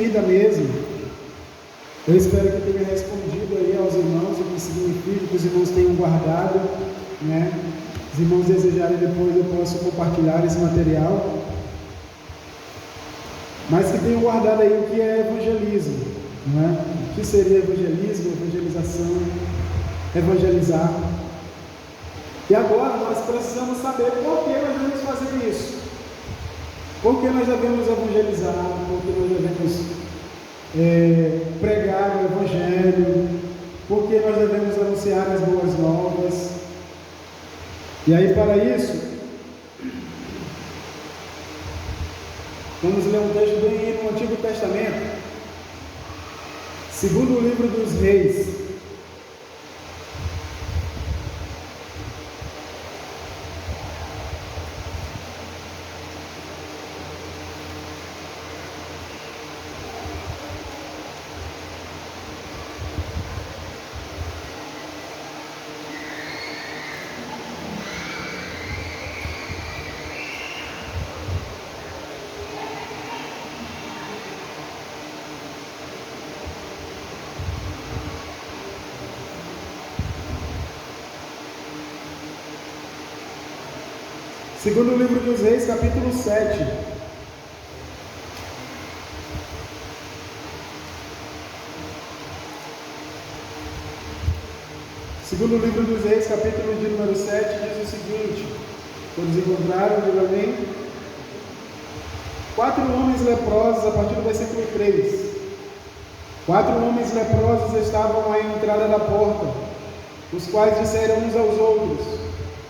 resumida mesmo. Eu espero que tenha respondido aí aos irmãos o que significa, que os irmãos tenham guardado, né? Os irmãos desejarem depois eu posso compartilhar esse material, mas que tenham guardado aí o que é evangelismo, não é? O que seria evangelismo, evangelização, evangelizar. E agora nós precisamos saber por que nós devemos fazer isso. Por que nós devemos evangelizar? Por que nós devemos pregar o Evangelho? Por que nós devemos anunciar as boas novas? E aí, para isso, vamos ler um texto bem aí no Antigo Testamento, segundo o livro dos Reis. Segundo o livro dos Reis, capítulo 7. Segundo o livro dos Reis, capítulo de número 7, diz o seguinte: todos encontraram, diga amém. 4 homens leprosos, a partir do versículo 3. 4 homens leprosos estavam à entrada da porta, os quais disseram uns aos outros: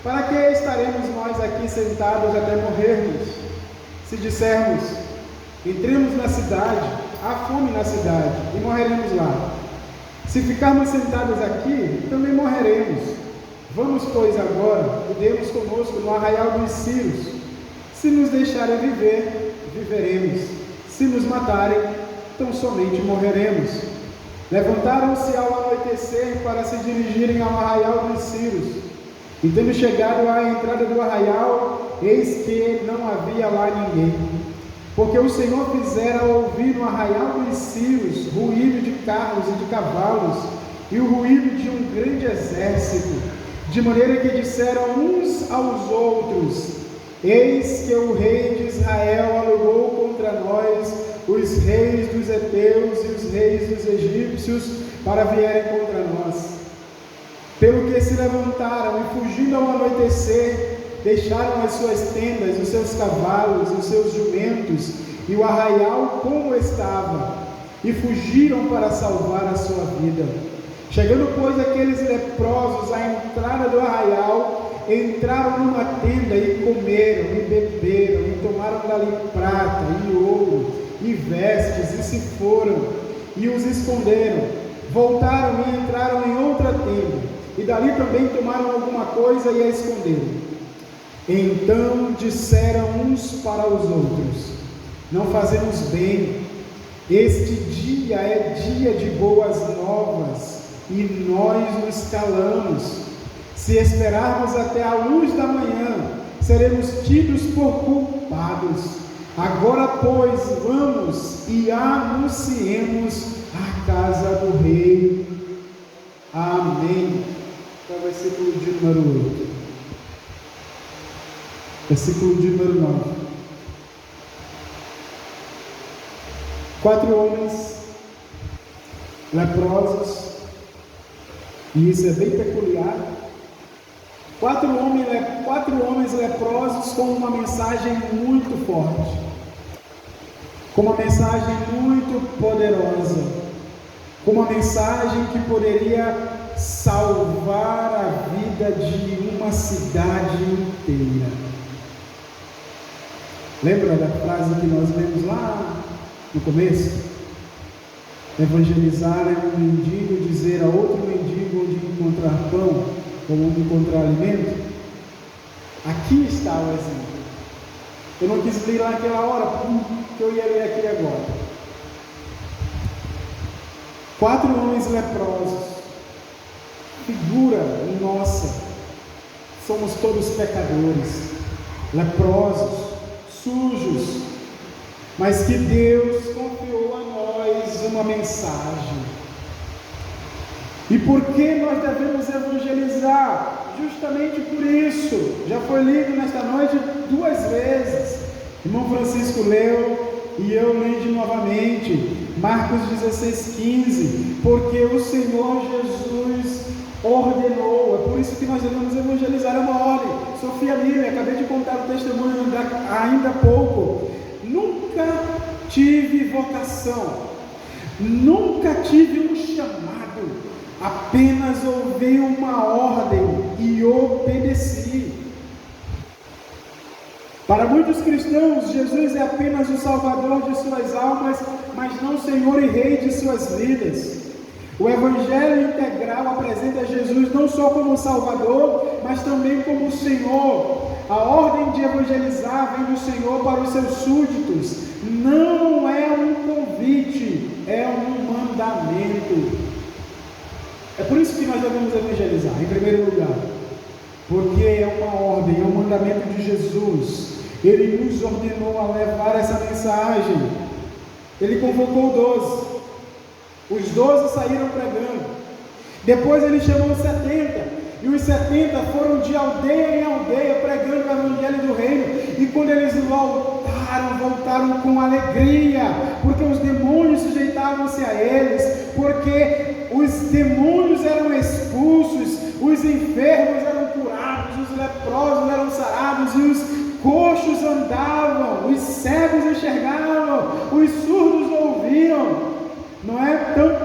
para que estaremos nós aqui sentados até morrermos? Se dissermos, entremos na cidade, há fome na cidade, e morreremos lá. Se ficarmos sentados aqui, também morreremos. Vamos, pois, agora, e demos conosco no arraial dos Círios. Se nos deixarem viver, viveremos. Se nos matarem, tão somente morreremos. Levantaram-se ao anoitecer para se dirigirem ao arraial dos Círios. E tendo chegado à entrada do arraial, eis que não havia lá ninguém, porque o Senhor fizera ouvir no arraial dos Círios ruído de carros e de cavalos, e o ruído de um grande exército, de maneira que disseram uns aos outros: eis que o rei de Israel alugou contra nós os reis dos heteus e os reis dos egípcios para vierem contra nós. Pelo que se levantaram e, fugindo ao anoitecer, deixaram as suas tendas, os seus cavalos, os seus jumentos e o arraial como estava, e fugiram para salvar a sua vida. Chegando, pois, aqueles leprosos à entrada do arraial, entraram numa tenda e comeram e beberam e tomaram dali prata e ouro e vestes e se foram e os esconderam. Voltaram e entraram em outra tenda, e dali também tomaram alguma coisa e a esconderam. Então disseram uns para os outros: não fazemos bem, este dia é dia de boas novas, e nós nos calamos. Se esperarmos até a luz da manhã, seremos tidos por culpados. Agora, pois, vamos e anunciemos a casa do rei. Amém. Para o versículo de número 8. Versículo de número 9. 4 homens leprosos, e isso é bem peculiar. 4 homens leprosos com uma mensagem muito forte, com uma mensagem muito poderosa, com uma mensagem que poderia salvar a vida de uma cidade inteira. Lembra da frase que nós lemos lá no começo? Evangelizar é um mendigo dizer a outro mendigo onde encontrar pão ou onde encontrar alimento. Aqui está o exemplo. Eu não quis ler lá naquela hora, porque eu ia ler aqui agora. 4 homens leprosos, figura nossa, somos todos pecadores, leprosos, sujos, mas que Deus confiou a nós mensagem. E por que nós devemos evangelizar? Justamente por isso. Já foi lido nesta noite 2 vezes. Irmão Francisco leu e eu li novamente. Marcos 16:15. Porque o Senhor Jesus ordenou. É por isso que nós devemos evangelizar. É uma ordem. Sofia Miller, acabei de contar o testemunho ainda há pouco. Nunca tive vocação. Nunca tive um chamado. Apenas ouvi uma ordem e obedeci. Para muitos cristãos, Jesus é apenas o Salvador de suas almas, mas não Senhor e Rei de suas vidas. O Evangelho integral apresenta Jesus não só como Salvador, mas também como Senhor. A ordem de evangelizar vem do Senhor para os seus súditos. Não é um convite, é um mandamento. É por isso que nós devemos evangelizar, em primeiro lugar, porque é uma ordem, é um mandamento de Jesus. Ele nos ordenou a levar essa mensagem. Ele convocou 12. Os 12 saíram pregando. Depois ele chamou 70. E os 70 foram de aldeia em aldeia pregando o evangelho do reino. E quando eles voltaram com alegria, porque os demônios sujeitavam-se a eles, porque os demônios eram expulsos, os enfermos eram curados, os leprosos eram sarados, e os coxos andavam, os cegos enxergavam, os surdos ouviam. Não é? Então,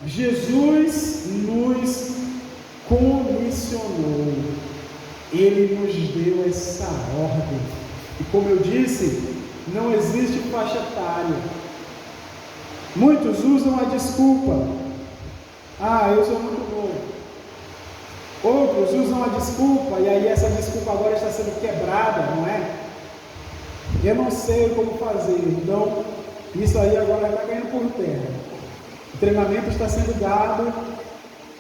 Jesus nos comissionou, Ele nos deu essa ordem. E como eu disse, não existe faixa etária. Muitos usam a desculpa: eu sou muito novo. Outros usam a desculpa, e aí essa desculpa agora está sendo quebrada, não é? Eu não sei como fazer, então isso aí agora está caindo por terra. O treinamento está sendo dado,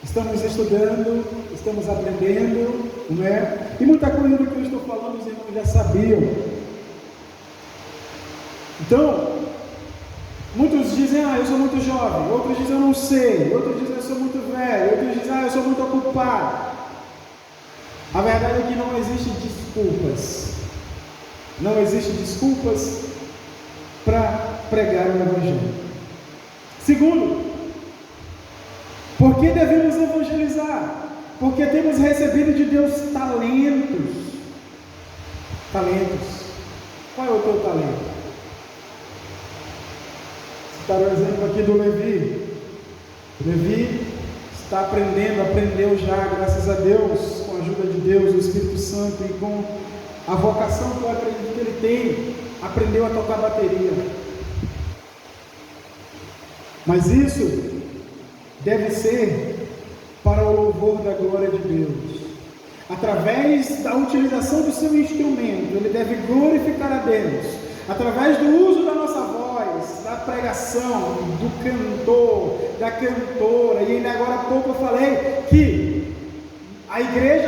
estamos estudando, estamos aprendendo, não é? E muita coisa do que eu estou falando os irmãos já sabiam. Então, muitos dizem: eu sou muito jovem. Outros dizem: eu não sei. Outros dizem: eu sou muito velho. Outros dizem: eu sou muito ocupado. A verdade é que não existem desculpas. Não existem desculpas para pregar o Evangelho. Segundo, por que devemos evangelizar? Porque temos recebido de Deus talentos. Talentos. Qual é o teu talento? Citar o exemplo aqui do Levi. Levi está aprendeu já, graças a Deus, com a ajuda de Deus, do Espírito Santo e com a vocação que eu acredito que ele tem, aprendeu a tocar bateria. Mas isso deve ser para o louvor da glória de Deus. Através da utilização do seu instrumento, ele deve glorificar a Deus. Através do uso da nossa voz, da pregação, do cantor, da cantora. E ainda agora há pouco eu falei que a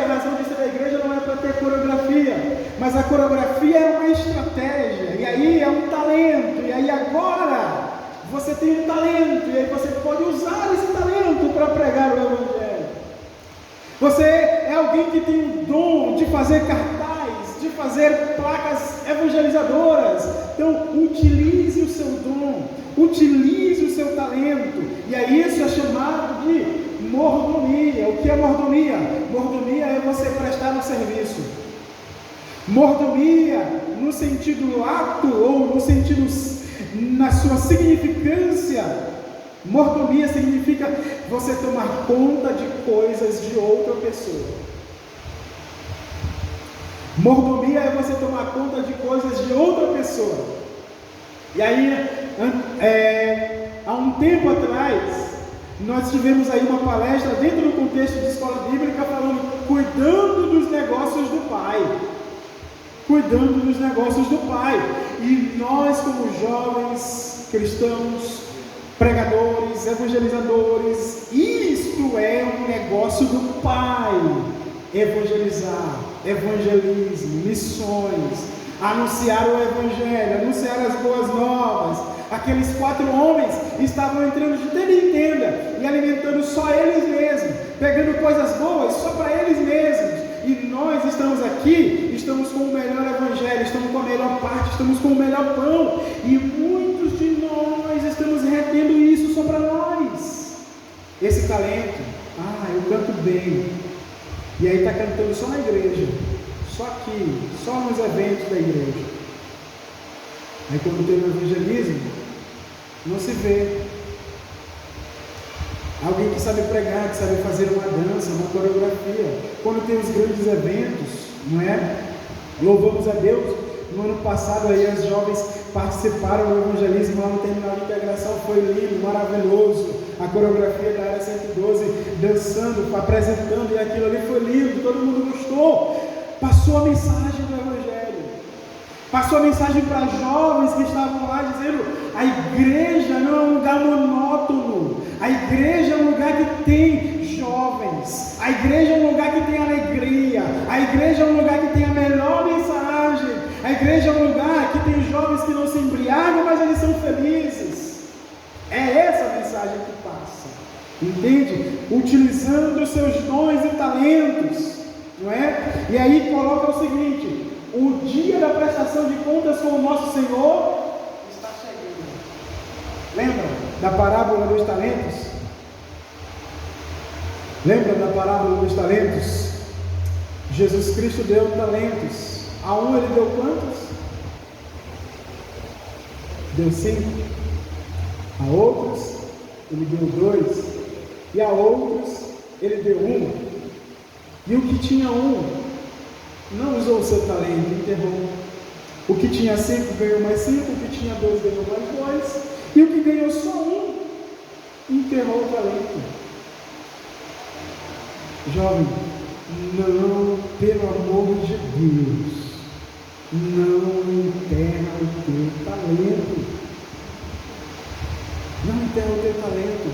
razão de ser da igreja não é para ter coreografia, mas a coreografia é uma estratégia, e aí é um talento, e aí agora você tem um talento, e aí você pode usar esse talento para pregar o Evangelho. Você é alguém que tem o dom de fazer cartaz, de fazer placas evangelizadoras. Então, utilize o seu dom, utilize o seu talento. E aí isso é chamado de mordomia. O que é mordomia? Mordomia é você prestar um serviço. Mordomia, no sentido lato ou no sentido na sua significância, mordomia significa você tomar conta de coisas de outra pessoa. Mordomia é você tomar conta de coisas de outra pessoa. E aí, há um tempo atrás, nós tivemos aí uma palestra dentro do contexto de escola bíblica falando, cuidando dos negócios do Pai. Cuidando dos negócios do Pai. E nós, como jovens cristãos, pregadores, evangelizadores, isto é um negócio do Pai. Evangelizar, evangelismo, missões, anunciar o Evangelho, anunciar as boas novas, Aqueles 4 homens estavam entrando de tenda em tenda e alimentando só eles mesmos, pegando coisas boas só para eles mesmos. E nós estamos aqui, estamos com o melhor evangelho, estamos com a melhor parte, estamos com o melhor pão. E muitos de nós estamos retendo isso só para nós. Esse talento, eu canto bem. E aí está cantando só na igreja, só aqui, só nos eventos da igreja. Aí quando tem o evangelismo, não se vê. Alguém que sabe pregar, que sabe fazer uma dança, uma coreografia. Quando tem os grandes eventos, não é? Louvamos a Deus. No ano passado aí as jovens participaram do evangelismo lá no terminal de integração. Foi lindo, maravilhoso. A coreografia da área 112, dançando, apresentando, e aquilo ali foi lindo, todo mundo gostou. Passou a mensagem do evangelho. Passou a mensagem para jovens que estavam lá, dizendo: a igreja não é um lugar monótono, a igreja é um lugar que tem jovens, a igreja é um lugar que tem alegria, a igreja é um lugar que tem a melhor mensagem, a igreja é um lugar que tem jovens que não se embriagam, mas eles são felizes. É essa a mensagem que passa, entende? Utilizando os seus dons e talentos, não é? E aí coloca o seguinte: o dia da prestação de contas com o nosso Senhor está chegando. Lembra da parábola dos talentos? Lembra da parábola dos talentos? Jesus Cristo deu talentos. A um ele deu quantos? Deu 5. A outros ele deu 2. E a outros ele deu 1. E o que tinha 1 não usou o seu talento, enterrou. O que tinha 5 ganhou mais 5, o que tinha 2 ganhou mais 2, e o que ganhou só 1 enterrou o talento. Jovem, não, pelo amor de Deus, não enterra o teu talento. Não enterra o teu talento.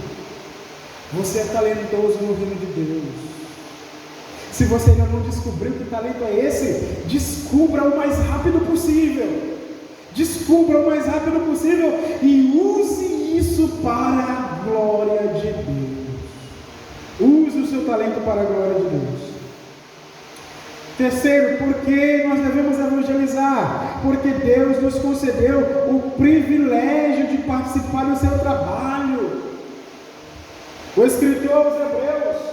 Você é talentoso no reino de Deus. Se você ainda não descobriu que talento é esse, descubra o mais rápido possível. Descubra o mais rápido possível e use isso para a glória de Deus. Use o seu talento para a glória de Deus. Terceiro, por que nós devemos evangelizar? Porque Deus nos concedeu o privilégio de participar do seu trabalho. O escritor aos Hebreus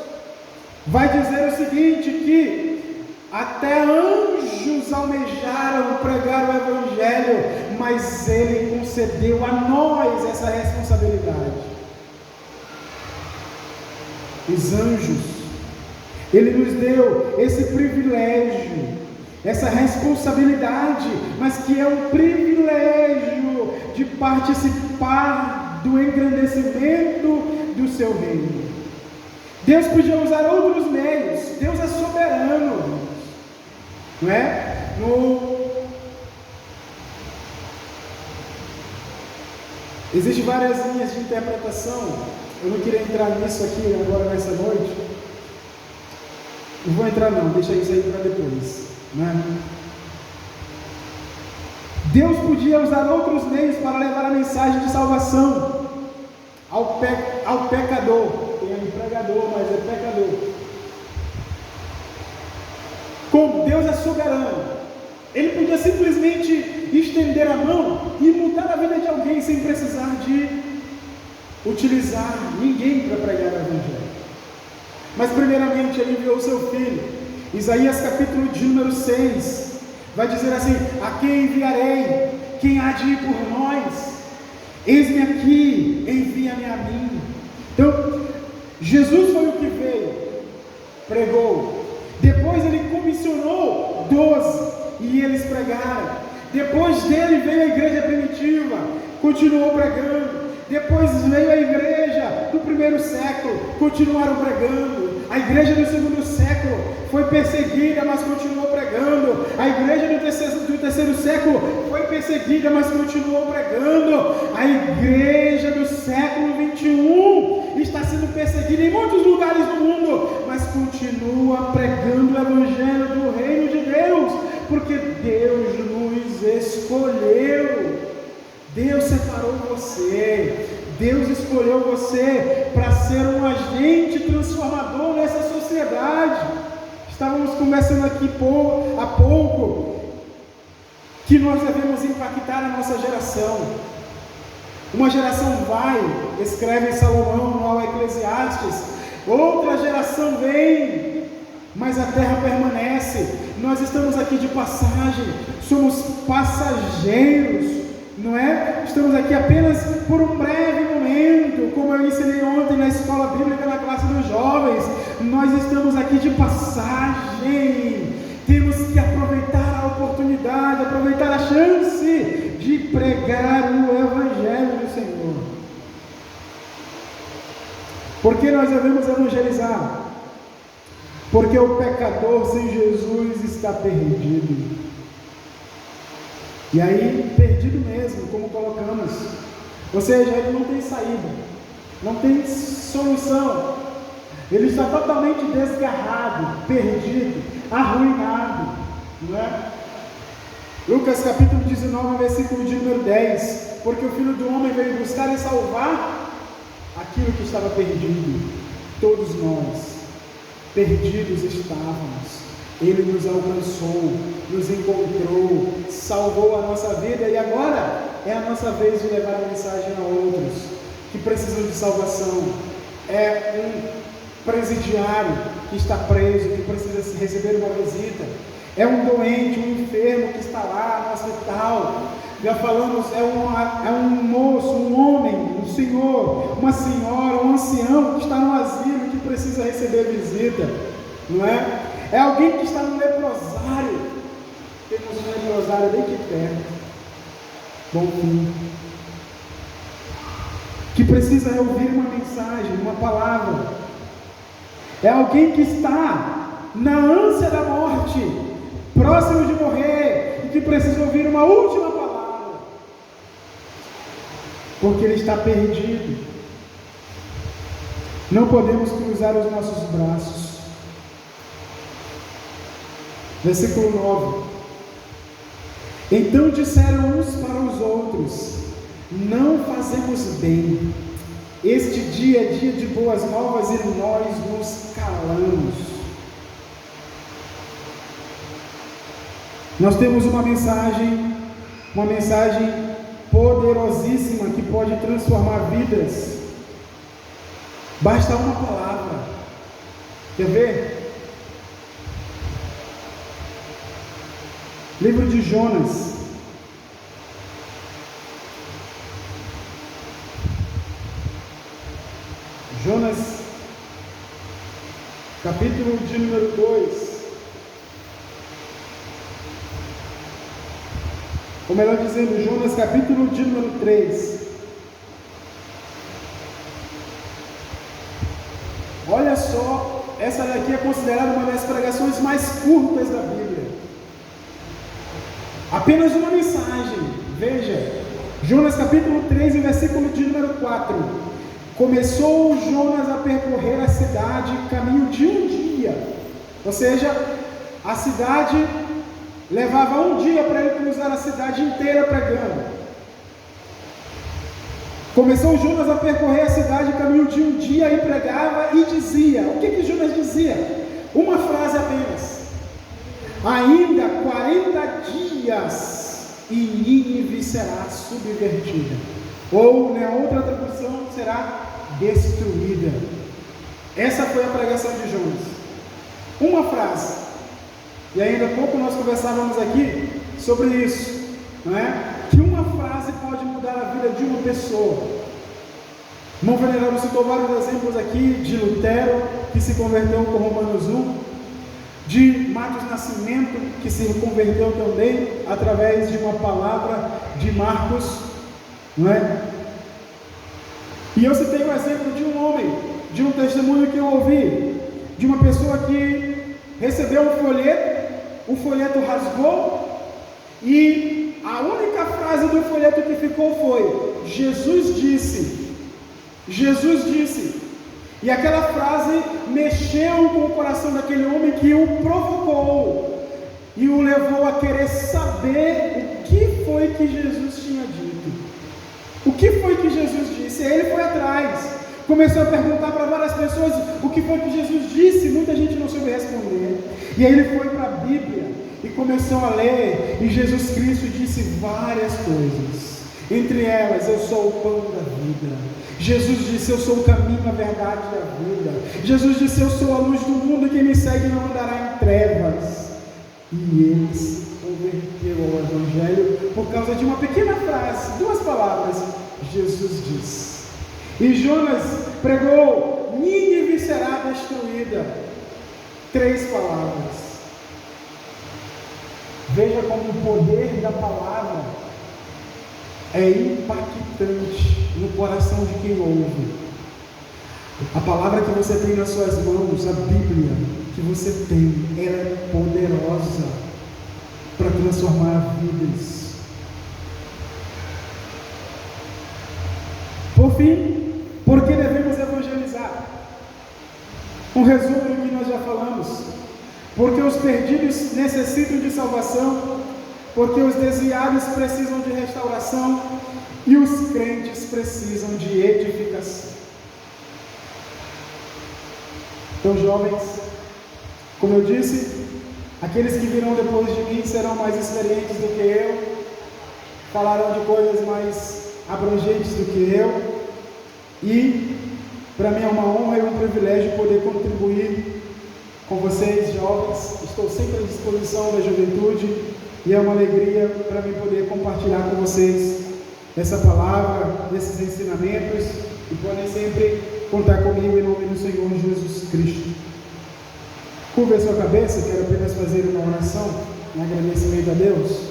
vai dizer o seguinte, que até anjos almejaram pregar o evangelho, mas ele concedeu a nós essa responsabilidade. Os anjos, ele nos deu esse privilégio, essa responsabilidade, mas que é um privilégio de participar do engrandecimento do seu reino. Deus podia usar outros meios. Deus é soberano, não é? Existem várias linhas de interpretação. Eu não queria entrar nisso aqui agora nessa noite. Não vou entrar não, deixa isso aí para depois, né? Deus podia usar outros meios para levar a mensagem de salvação ao pecador. Tem um pregador, mas é pecador. Como Deus é soberano, Ele podia simplesmente estender a mão e mudar a vida de alguém sem precisar de utilizar ninguém para pregar o evangelho. Mas primeiramente Ele enviou o seu Filho. Isaías capítulo de número 6 vai dizer assim: a quem enviarei? Quem há de ir por nós? Eis-me aqui, envia-me a mim. Então Jesus foi o que veio, pregou. Depois Ele comissionou 12 e eles pregaram. Depois dele veio a igreja primitiva, continuou pregando. Depois veio a igreja do primeiro século, continuaram pregando. A igreja do segundo século foi perseguida, mas continuou pregando. A igreja do terceiro século foi perseguida, mas continuou pregando. A igreja do século 21 está sendo perseguida em muitos lugares do mundo, mas continua pregando o evangelho do reino de Deus, porque Deus nos escolheu. Deus separou você. Deus escolheu você para ser um agente transformador nessa sociedade. Estávamos conversando aqui há pouco que nós devemos impactar a nossa geração. Uma geração vai, escreve Salomão no Eclesiastes, outra geração vem, mas a terra permanece. Nós estamos aqui de passagem, somos passageiros, não é? Estamos aqui apenas por um breve momento, como eu ensinei ontem na escola bíblica, na classe dos jovens. Nós estamos aqui de passagem, temos que aproveitar a oportunidade, aproveitar a chance de pregar o Evangelho do Senhor. Por que nós devemos evangelizar? Porque o pecador sem Jesus está perdido. E aí, perdido mesmo, como colocamos. Ou seja, ele não tem saída, não tem solução. Ele está totalmente desgarrado, perdido, arruinado, não é? Lucas capítulo 19, versículo de número 10. Porque o Filho do Homem veio buscar e salvar aquilo que estava perdido. Todos nós, perdidos estávamos. Ele nos alcançou, nos encontrou, salvou a nossa vida, e agora é a nossa vez de levar a mensagem a outros que precisam de salvação. É um presidiário que está preso, que precisa receber uma visita. É um doente, um enfermo que está lá no hospital. Já falamos, é um moço, um homem, um senhor, uma senhora, um ancião que está no asilo, que precisa receber visita, não é? É alguém que está no leprosário. Temos um leprosário bem aqui perto, bom fim, que precisa ouvir uma mensagem, uma palavra. É alguém que está na ânsia da morte, próximo de morrer, e que precisa ouvir uma última palavra, porque ele está perdido. Não podemos cruzar os nossos braços. Versículo 9. Então disseram uns para os outros: não fazemos bem, este dia é dia de boas novas e nós nos calamos. Nós temos uma mensagem poderosíssima que pode transformar vidas. Basta uma palavra. Quer ver? Livro de Jonas. Jonas, capítulo de número 2. Ou melhor dizendo, Jonas, capítulo de número 3. Olha só, essa daqui é considerada uma das pregações mais curtas da Bíblia. Apenas uma mensagem. Veja, Jonas capítulo 3, versículo de número 4. Começou Jonas a percorrer a cidade, caminho de um dia. Ou seja, a cidade levava um dia para ele cruzar a cidade inteira pregando. Começou Jonas a percorrer a cidade, caminho de um dia, e pregava e dizia. O que Jonas dizia? Uma frase apenas: ainda 40 dias e Nínive será subvertida. Ou, na outra tradução, será destruída. Essa foi a pregação de Jonas. Uma frase. E ainda há pouco nós conversávamos aqui sobre isso, não é? Que uma frase pode mudar a vida de uma pessoa. Irmão venerável citou vários exemplos aqui de Lutero, que se converteu com Romanos 1, de Marcos Nascimento, que se converteu também através de uma palavra de Marcos, não é? E eu citei o exemplo de um homem, de um testemunho que eu ouvi, de uma pessoa que recebeu um folheto, o folheto rasgou, e a única frase do folheto que ficou foi: Jesus disse. Jesus disse. E aquela frase mexeu com o coração daquele homem, que o provocou e o levou a querer saber o que foi que Jesus tinha dito. O que foi que Jesus disse? Ele começou a perguntar para várias pessoas o que foi que Jesus disse, muita gente não soube responder. E aí ele foi para a Bíblia e começou a ler, e Jesus Cristo disse várias coisas. Entre elas, eu sou o pão da vida. Jesus disse, eu sou o caminho, a verdade e a vida. Jesus disse, eu sou a luz do mundo, quem me segue não andará em trevas. E ele se converteu ao Evangelho por causa de uma pequena frase, 2 palavras, Jesus disse. E Jonas pregou, Nínive será destruída, 3 palavras. Veja como o poder da palavra é impactante no coração de quem ouve. A palavra que você tem nas suas mãos, a Bíblia que você tem, ela é poderosa para transformar vidas. Por fim, por que devemos evangelizar? Um resumo do que nós já falamos. Porque os perdidos necessitam de salvação, porque os desviados precisam de restauração e os crentes precisam de edificação. Então, jovens, como eu disse, aqueles que virão depois de mim serão mais experientes do que eu, falarão de coisas mais abrangentes do que eu, e para mim é uma honra e um privilégio poder contribuir com vocês, jovens. Estou sempre à disposição da juventude e é uma alegria para mim poder compartilhar com vocês essa palavra, esses ensinamentos, e podem sempre contar comigo em nome do Senhor Jesus Cristo. Curva a sua cabeça, quero apenas fazer uma oração em agradecimento a Deus.